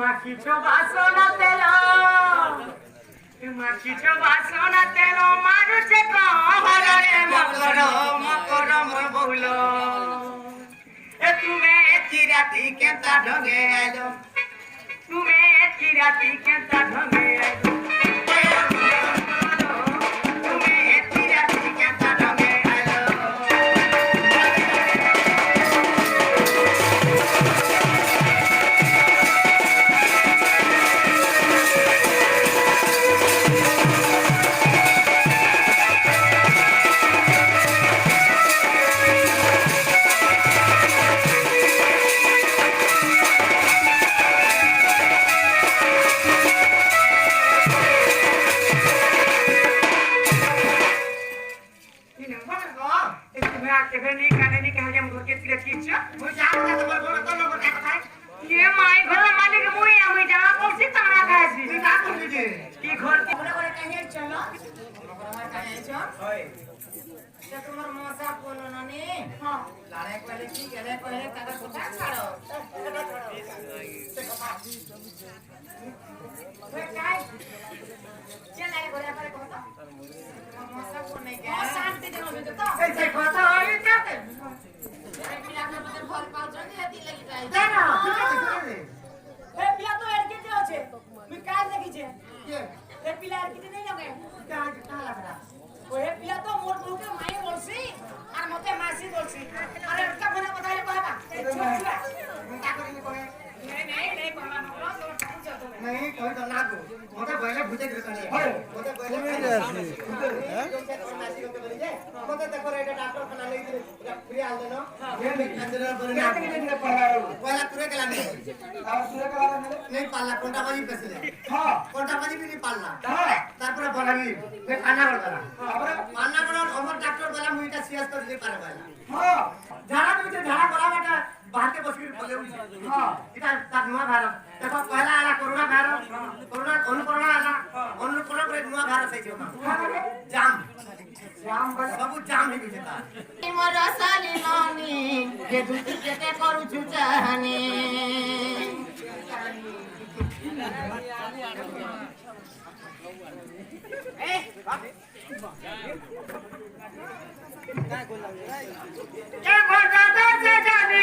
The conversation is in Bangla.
মাখিছো বাসনা তেল মাখিছো বাসনা তেল মারুছে কহরে মকর মকর মোর বউল এ তুমি এতি রাতি কেতা ঢঙে আইলো তুমি এতি রাতি কেতা ঢঙে আইলো তোমার মশা বলো না নে লাড়ে কইলে কি গেলে কইলে কাটা কথা ছাড়ো ওই কাই চলে ঘরে পরে কথা মশা কোনে গে শান্তি দিন হবে তো এই যে কথা হই যাতে এই পিলা মধ্যে ভর পাও জনি এতি লাগি যাই জানো এই পিলা তো এরকিতে আছে তুই কাজ দেখিছে এই পিলা এরকিতে নেই লাগে কাজ কা লাগরা ওই পিলা তো মোর বউকে মাই বলছি আর মতে মাসি বলছি আরে ওটা বলে কথা হলে কইবা এই ছুয়া তা করি কই नहीं कहला नरो तो पहुंच जातो नहीं कोई तो ना को मते बहिले भुजे के कने मते बहिले हैं मासी को बोली जे मते देखो एटा डॉक्टर खाना ले फ्री आल देनो ये में अंदर बोले ना पहला तुरे केला नहीं और तुरे केला नहीं पाला कोंटा बाजी पेसले हां कोंटा बाजी भी नहीं पालना তারপরে বলাবি বে কানা করলা তারপরে কানা করলা আমার ডাক্তার বলা মুইটা সিরিয়াস করে দিতে পারে বলা হ্যাঁ ঝাড়া দিতে ঝাড়া করা বাটা বাহাতে বসি বলে হ্যাঁ এটা তার নয়া ভাইরাস দেখো পয়লা আলা করোনা ভাইরাস করোনা অনুকরোনা আলা অনুকরোনা করে নয়া ভাইরাস আইছে জাম জাম সবু জাম হই গেছে তা মোর সালি নানি যে দুটি কেতে করুছু চাহানি ए क्या घोटा से जानी